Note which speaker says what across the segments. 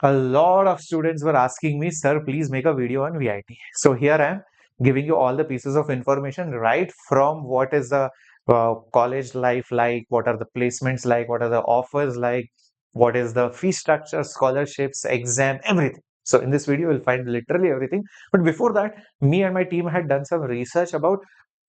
Speaker 1: A lot of students were asking me, sir, please make a video on VIT. So here I am giving you all the pieces of information, right from what is the college life like, what are the placements like, what are the offers like, what is the fee structure, scholarships, exam, everything. So in this video, you'll find literally everything. But before that, me and my team had done some research about,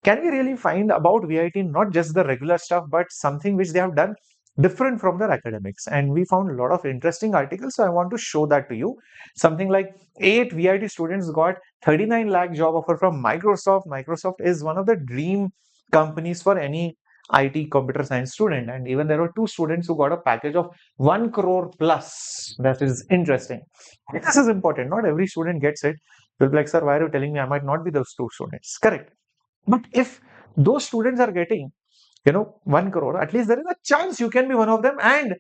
Speaker 1: can we really find about VIT not just the regular stuff, but something which they have done different from their academics. And we found a lot of interesting articles. So I want to show that to you. Something like 8 VIT students got 39 lakh job offer from Microsoft. Microsoft is one of the dream companies for any IT computer science student. And even there were 2 students who got a package of 1 crore plus. That is interesting. This is important. Not every student gets it. You'll be like, sir, why are you telling me I might not be those 2 students? Correct. But if those students are getting 1 crore, at least there is a chance you can be one of them. And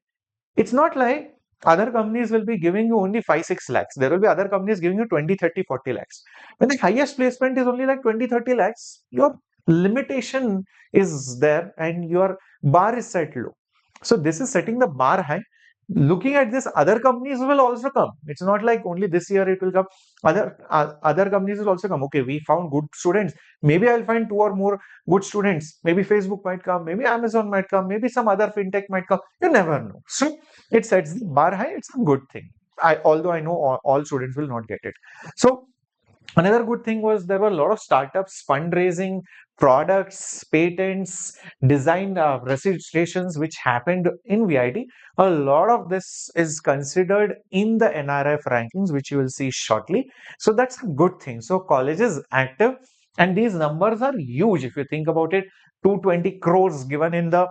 Speaker 1: it's not like other companies will be giving you only 5 6 lakhs. There will be other companies giving you 20 30 40 lakhs. When the highest placement is only like 20 30 lakhs, your limitation is there and your bar is set low. So this is setting the bar high. Looking at this, other companies will also come. It's not like only this year it will come. Other companies will also come. Okay, we found good students. Maybe I'll find 2 or more good students. Maybe Facebook might come. Maybe Amazon might come. Maybe some other fintech might come. You never know. So it sets the bar high. It's a good thing. Although I know all students will not get it. So another good thing was there were a lot of startups, fundraising, products, patents, design registrations which happened in VIT. A lot of this is considered in the NRF rankings, which you will see shortly. So that's a good thing. So college is active, and these numbers are huge if you think about it. 220 crores given in the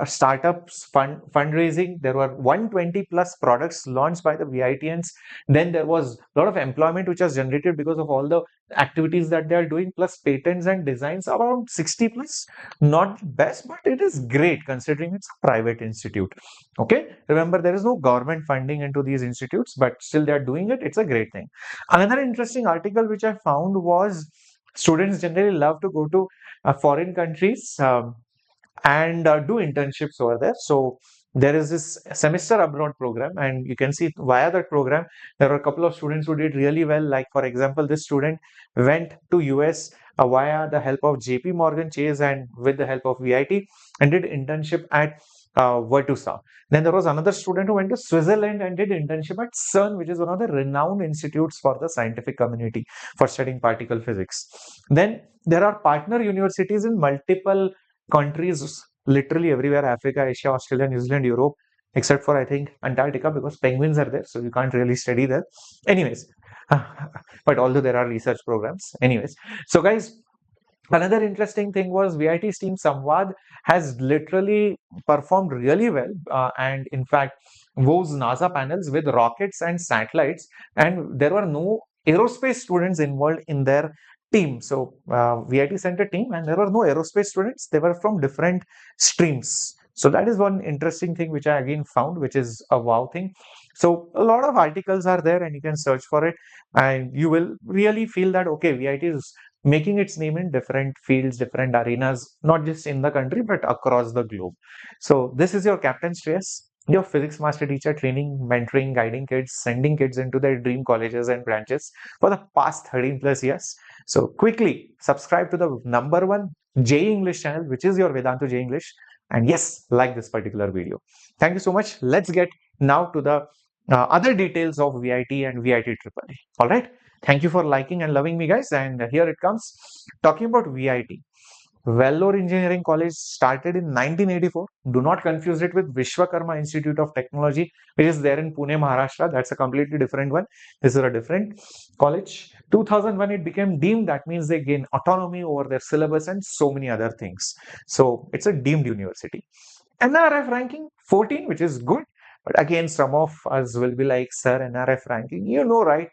Speaker 1: startups fundraising. There were 120 plus products launched by the VITians. Then there was a lot of employment which was generated because of all the activities that they are doing, plus patents and designs around 60 plus. Not best, but it is great considering it's a private institute. Okay, remember there is no government funding into these institutes, but still they are doing it. It's a great thing. Another interesting article which I found was students generally love to go to foreign countries. And do internships over there. So there is this semester abroad program, and you can see via that program, there were a couple of students who did really well. Like for example, this student went to US via the help of JP Morgan Chase and with the help of VIT, and did internship at Virtusa. Then there was another student who went to Switzerland and did internship at CERN, which is one of the renowned institutes for the scientific community for studying particle physics. Then there are partner universities in multiple countries, literally everywhere: Africa, Asia, Australia, New Zealand, Europe, except for I think Antarctica, because penguins are there, so you can't really study there. Anyways, but although there are research programs, anyways. So, guys, another interesting thing was VIT's team Samvad has literally performed really well, and in fact, WoW's NASA panels with rockets and satellites, and there were no aerospace students involved in their team. So VIT sent a team, and there were no aerospace students. They were from different streams. So that is one interesting thing which I again found, which is a wow thing. So a lot of articles are there, and you can search for it, and you will really feel that okay, VIT is making its name in different fields, different arenas, not just in the country, but across the globe. So this is your Captain Shreyas, your physics master teacher, training, mentoring, guiding kids, sending kids into their dream colleges and branches for the past 13 plus years. So quickly subscribe to the #1 J English channel, which is your Vedantu J English. And yes, like this particular video. Thank you so much. Let's get now to the other details of VIT and VIT EEE. All right. Thank you for liking and loving me, guys. And here it comes. Talking about VIT. Vellore Engineering College started in 1984. Do not confuse it with Vishwakarma Institute of Technology, which is there in Pune, Maharashtra. That's a completely different one. This is a different college. 2001, it became deemed. That means they gain autonomy over their syllabus and so many other things. So it's a deemed university. NRF ranking 14, which is good. But again, some of us will be like, sir, NRF ranking, you know, right?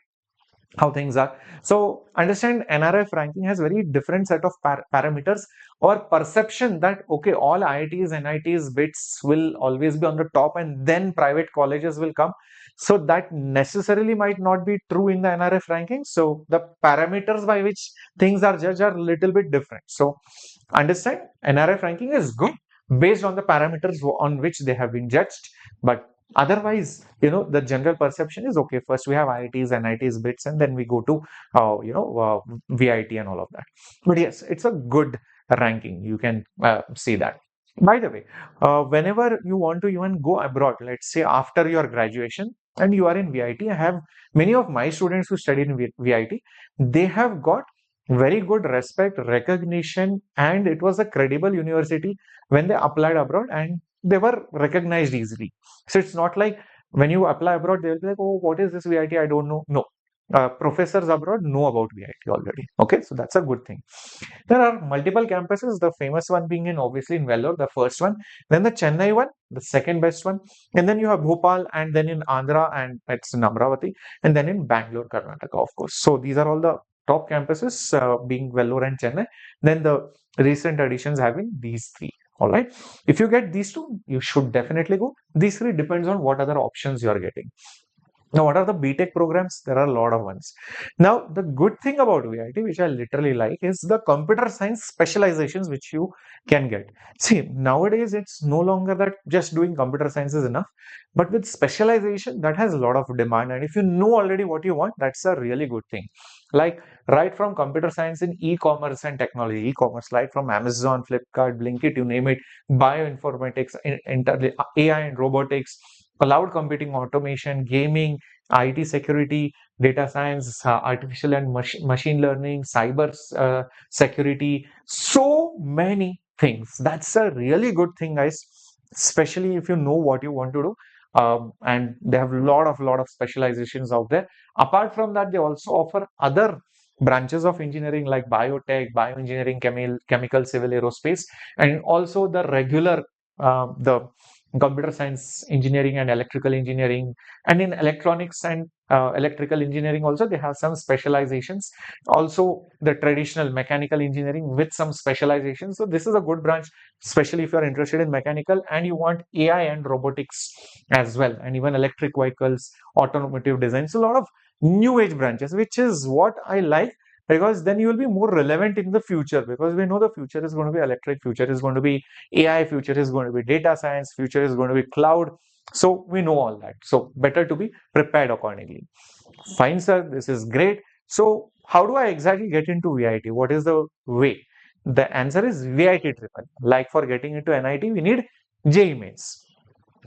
Speaker 1: How things are. So understand, NRF ranking has very different set of parameters or perception that okay, all IITs, NITs, BITs will always be on the top, and then private colleges will come. So that necessarily might not be true in the NRF ranking. So the parameters by which things are judged are a little bit different. So understand, NRF ranking is good based on the parameters on which they have been judged, but Otherwise, the general perception is okay. First, we have IITs, NITs, BITs, and then we go to, VIT and all of that. But yes, it's a good ranking. You can see that. By the way, whenever you want to even go abroad, let's say after your graduation and you are in VIT, I have many of my students who study in VIT, they have got very good respect, recognition, and it was a credible university when they applied abroad and they were recognized easily. So it's not like when you apply abroad, they'll be like, oh, what is this VIT? I don't know. No. Professors abroad know about VIT already. Okay, so that's a good thing. There are multiple campuses, the famous one being in obviously in Vellore, the first one, then the Chennai one, the second best one, and then you have Bhopal, and then in Andhra, and it's in Amravati, and then in Bangalore, Karnataka, of course. So these are all the top campuses, being Vellore and Chennai. Then the recent additions having these three. All right. If you get these two, you should definitely go. These three depends on what other options you are getting. Now, what are the BTech programs? There are a lot of ones. Now, the good thing about VIT, which I literally like, is the computer science specializations which you can get. See, nowadays it's no longer that just doing computer science is enough, but with specialization, that has a lot of demand. And if you know already what you want, that's a really good thing. Like right from computer science in e-commerce and technology, e-commerce, right from Amazon, Flipkart, Blinkit, you name it, bioinformatics, AI and robotics, cloud computing, automation, gaming, IT security, data science, artificial and machine learning, cyber security, so many things. That's a really good thing, guys, especially if you know what you want to do. And they have a lot of specializations out there. Apart from that, they also offer other branches of engineering like biotech, bioengineering, chemical, civil, aerospace, and also the regular the computer science engineering and electrical engineering, and in electronics and electrical engineering also they have some specializations, also the traditional mechanical engineering with some specializations. So this is a good branch, especially if you're interested in mechanical and you want AI and robotics as well, and even electric vehicles, automotive design. So a lot of new age branches, which is what I like, because then you will be more relevant in the future, because we know the future is going to be electric, future is going to be AI, future is going to be data science, future is going to be cloud. So we know all that. So better to be prepared accordingly. Fine, sir. This is great. So how do I exactly get into VIT? What is the way? The answer is VIT triple. Like for getting into NIT, we need JEE mains.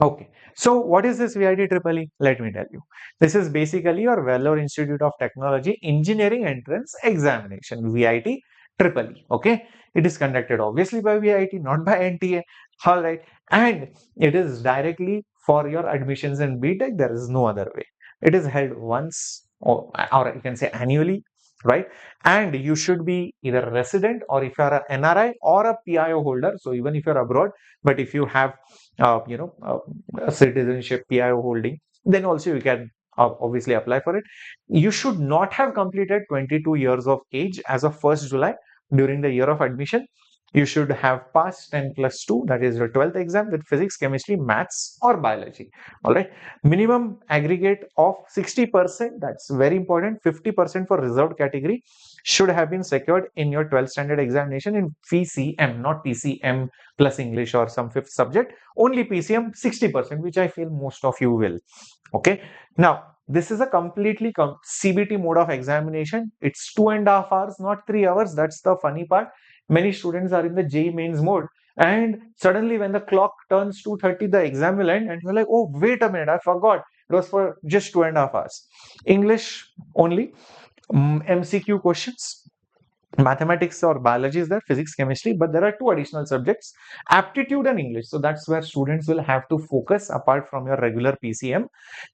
Speaker 1: Okay, so what is this VIT Triple E? Let me tell you. This is basically your Vellore Institute of Technology Engineering Entrance Examination, VIT Triple E. Okay, it is conducted obviously by VIT, not by NTA. All right, and it is directly for your admissions in BTech. There is no other way. It is held once, or you can say annually, right? And you should be either a resident, or if you are an NRI or a PIO holder. So even if you're abroad, but if you have citizenship, PIO holding, then also you can obviously apply for it. You should not have completed 22 years of age as of 1st July during the year of admission. You should have passed 10 plus 2, that is your 12th exam, with physics, chemistry, maths, or biology. All right. Minimum aggregate of 60%, that's very important. 50% for reserved category should have been secured in your 12th standard examination in PCM, not PCM plus English or some fifth subject. Only PCM 60%, which I feel most of you will. Okay. Now, this is a completely CBT mode of examination. It's 2.5 hours, not 3 hours. That's the funny part. Many students are in the JEE mains mode, and suddenly when the clock turns 2:30, the exam will end, and you're like, oh, wait a minute, I forgot. It was for just 2.5 hours. English only, MCQ questions, mathematics or biology is there, physics, chemistry, but there are two additional subjects, aptitude and English. So that's where students will have to focus apart from your regular PCM.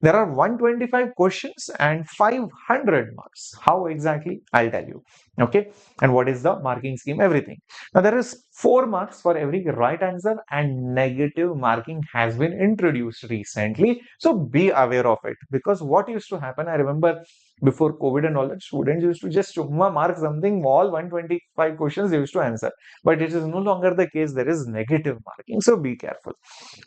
Speaker 1: There are 125 questions and 500 marks. How exactly? I'll tell you. Okay. And what is the marking scheme? Everything. Now there is 4 marks for every right answer, and negative marking has been introduced recently. So be aware of it, because what used to happen, I remember before COVID and all that, students used to just mark something, all 125 questions they used to answer. But it is no longer the case. There is negative marking. So be careful.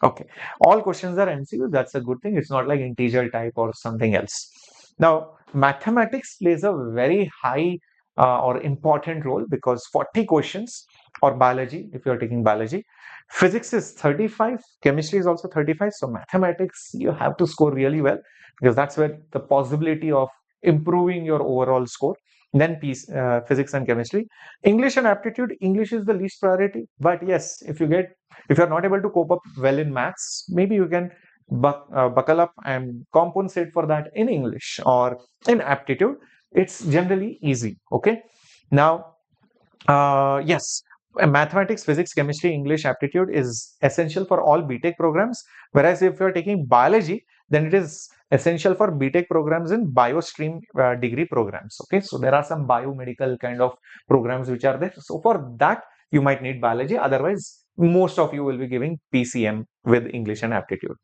Speaker 1: Okay. All questions are MCQ. That's a good thing. It's not like integer type or something else. Now, mathematics plays a very high or important role, because 40 questions or biology if you're taking biology. Physics is 35, chemistry is also 35. So mathematics, you have to score really well because that's where the possibility of improving your overall score. Then physics and chemistry. English and aptitude, English is the least priority. But yes, if you're not able to cope up well in maths, maybe you can buckle up and compensate for that in English or in aptitude. It's generally easy. Okay. Now, yes, mathematics, physics, chemistry, English, aptitude is essential for all BTech programs. Whereas if you're taking biology, then it is essential for BTech programs in biostream degree programs. Okay, so there are some biomedical kind of programs which are there. So for that, you might need biology. Otherwise, most of you will be giving PCM with English and aptitude.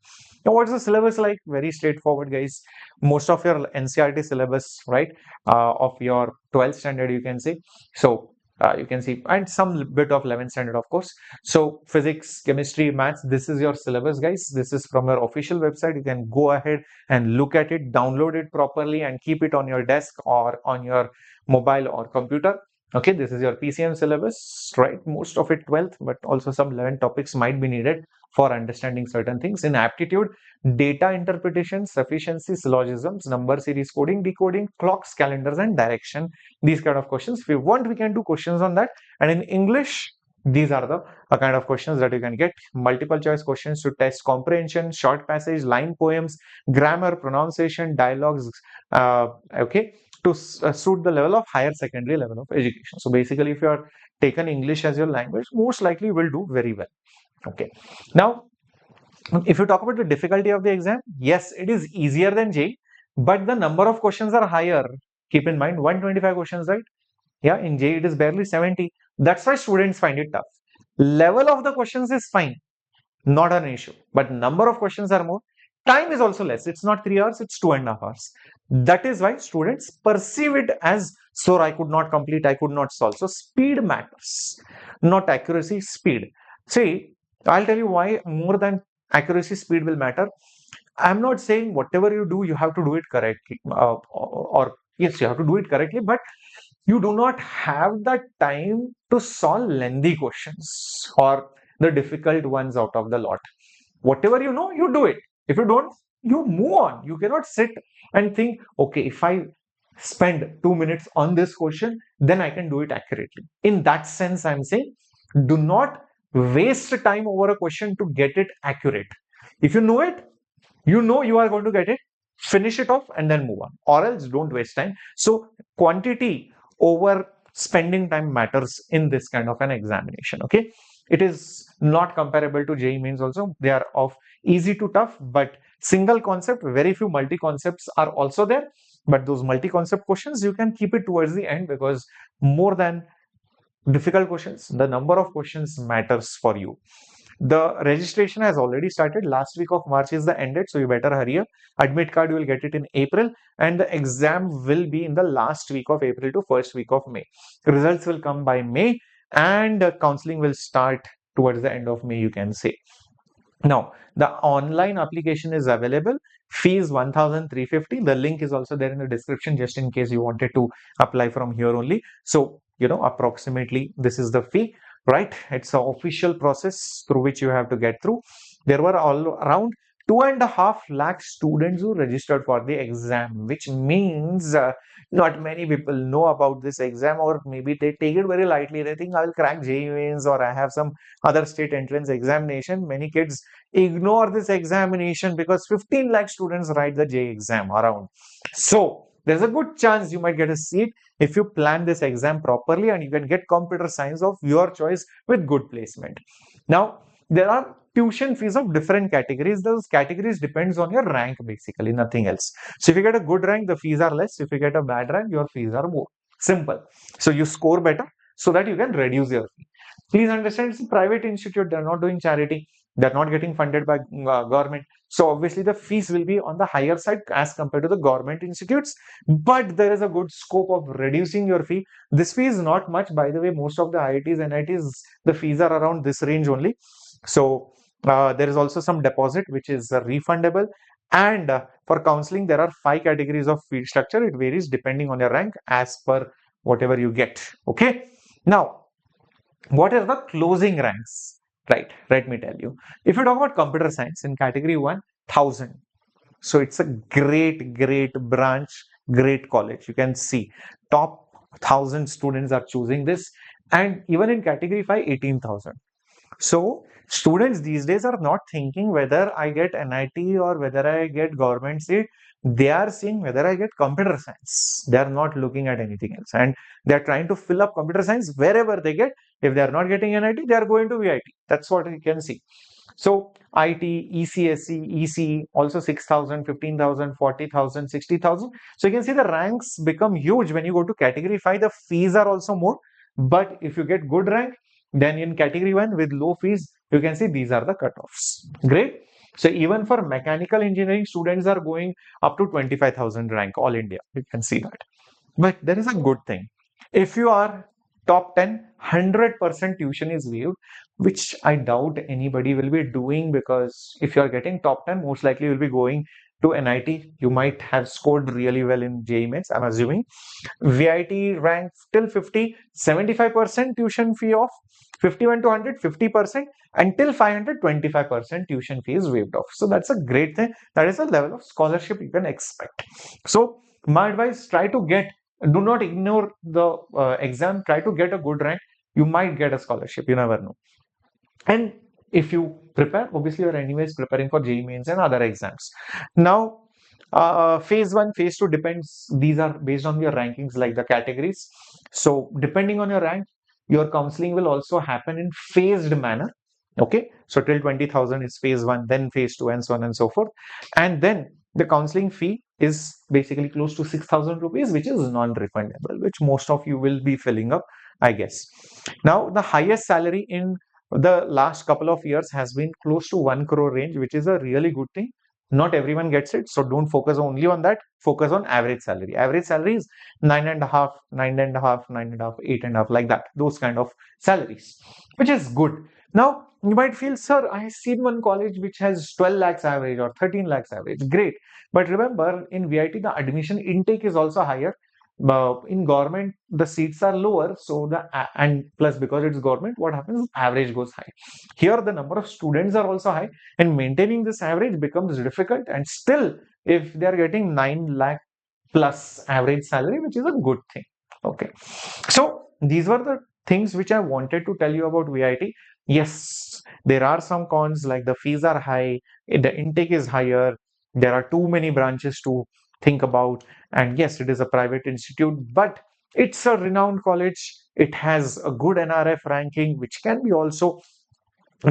Speaker 1: Now, what's the syllabus like? Very straightforward, guys. Most of your NCERT syllabus, right, of your 12th standard, you can say. So you can see, and some bit of 11th standard, of course. So physics, chemistry, maths, this is your syllabus, guys. This is from your official website. You can go ahead and look at it, download it properly, and keep it on your desk or on your mobile or computer. Okay, this is your PCM syllabus, right? Most of it 12th, but also some 11 topics might be needed for understanding certain things. In aptitude, data interpretation, sufficiency, syllogisms, number series coding, decoding, clocks, calendars, and direction. These kind of questions. If you want, we can do questions on that. And in English, these are the kind of questions that you can get. Multiple choice questions to test comprehension, short passage, line poems, grammar, pronunciation, dialogues. Okay, to suit the level of higher secondary level of education. So basically, if you are taken English as your language, most likely you will do very well. Okay. Now, if you talk about the difficulty of the exam, yes, it is easier than JEE, but the number of questions are higher. Keep in mind, 125 questions, right? Yeah, in JEE it is barely 70. That's why students find it tough. Level of the questions is fine, not an issue, but number of questions are more. Time is also less. It's not 3 hours, it's 2.5 hours. That is why students perceive it as, sir, I could not complete, I could not solve. So speed matters, not accuracy, speed. See, I'll tell you why more than accuracy, speed will matter. I'm not saying whatever you do, you have to do it correctly, or yes, you have to do it correctly, but you do not have the time to solve lengthy questions or the difficult ones out of the lot. Whatever you know, you do it. If you don't, you move on. You cannot sit and think, okay, if I spend 2 minutes on this question, then I can do it accurately. In that sense, I'm saying, do not waste time over a question to get it accurate. If you know it, you know you are going to get it, finish it off and then move on, or else don't waste time. So quantity over spending time matters in this kind of an examination. Okay, it is not comparable to JEE Mains. Also, they are of easy to tough, but single concept, very few multi concepts are also there. But those multi concept questions, you can keep it towards the end, because more than difficult questions, the number of questions matters for you. The registration has already started. Last week of March is the end date, so you better hurry up. Admit card, you will get it in April, and the exam will be in the last week of April to first week of May. Results will come by May, and counseling will start towards the end of May, you can say. Now, the online application is available. Fee is 1,350. The link is also there in the description, just in case you wanted to apply from here only. So, approximately this is the fee, right? It's an official process through which you have to get through. There were all around 2.5 lakh students who registered for the exam, which means not many people know about this exam, or maybe they take it very lightly. They think I'll crack JEE Mains, or I have some other state entrance examination. Many kids ignore this examination because 15 lakh students write the JEE exam around. So there's a good chance you might get a seat if you plan this exam properly, and you can get computer science of your choice with good placement. Now, there are tuition fees of different categories. Those categories depends on your rank, basically, nothing else. So if you get a good rank, the fees are less. If you get a bad rank, your fees are more. Simple. So you score better so that you can reduce your fee. Please understand, it's a private institute. They're not doing charity. They're not getting funded by government. So obviously the fees will be on the higher side as compared to the government institutes. But there is a good scope of reducing your fee. This fee is not much. By the way, most of the IITs and NITs, the fees are around this range only. So there is also some deposit which is refundable. And for counseling, there are 5 categories of fee structure. It varies depending on your rank as per whatever you get. Okay. Now, What are the closing ranks? Right, let me tell you. If you talk about computer science in category 1,000, so it's a great branch, great college. You can see top 1,000 students are choosing this, and even in category 5, 18,000. So students these days are not thinking whether I get NIT or whether I get government seat. They are seeing whether I get computer science. They are not looking at anything else, and they are trying to fill up computer science wherever they get. If they are not getting NIT, they are going to VIT. That's what you can see. So IT, ECSE, EC also 6,000, 15,000, 40,000, 60,000. So you can see the ranks become huge when you go to category 5. The fees are also more. But if you get good rank, then in category 1 with low fees, you can see these are the cutoffs. Great. So even for mechanical engineering, students are going up to 25,000 rank all India. You can see that. But there is a good thing. If you are top 10, 100% tuition is waived, which I doubt anybody will be doing, because if you are getting top 10, most likely you will be going to NIT. You might have scored really well in JEE Mains, I'm assuming. VIT rank till 50, 75% tuition fee off, 51 to 100, 50%, until 500, 25% tuition fee is waived off. So that's a great thing. That is a level of scholarship you can expect. So my advice, try to get, do not ignore the exam, try to get a good rank. You might get a scholarship, you never know. And if you prepare, obviously you're anyways preparing for JEE Mains and other exams. Now, phase 1, phase 2 depends. These are based on your rankings, like the categories. So depending on your rank, your counseling will also happen in phased manner. Okay, so till 20,000 is phase 1, then phase 2, and so on and so forth. And then the counseling fee is basically close to 6,000 rupees, which is non-refundable, which most of you will be filling up, I guess. Now, the highest salary in the last couple of years has been close to 1 crore range, which is a really good thing. Not everyone gets it, so don't focus only on that. Focus on average salary. Average salary is 9.5, 9.5, 9.5, 8.5, like that. Those kind of salaries, which is good. Now, you might feel, sir, I have seen one college which has 12 lakhs average or 13 lakhs average. Great. But remember, in VIT, the admission intake is also higher. In government, the seats are lower, so and plus because it's government, what happens? Average goes high. Here, the number of students are also high, and maintaining this average becomes difficult. And still, if they are getting 9 lakh plus average salary, which is a good thing. Okay, so these were the things which I wanted to tell you about VIT. Yes, there are some cons, like the fees are high, the intake is higher, there are too many branches to think about, and yes, it is a private institute, but it's a renowned college. It has a good NRF ranking, which can be also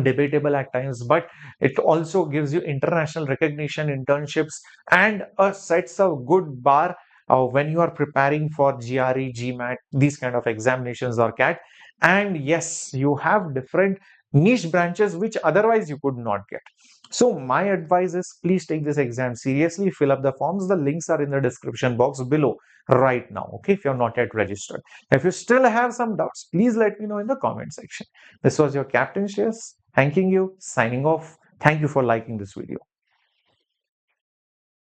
Speaker 1: debatable at times, but it also gives you international recognition, internships, and sets a good bar when you are preparing for GRE, GMAT, these kind of examinations, or CAT. And yes, you have different niche branches which otherwise you could not get. So my advice is, please take this exam seriously, fill up the forms. The links are in the description box below right now. Okay, if you're not yet registered. If you still have some doubts, please let me know in the comment section. This was your Captain Shreyas, thanking you, signing off. Thank you for liking this video.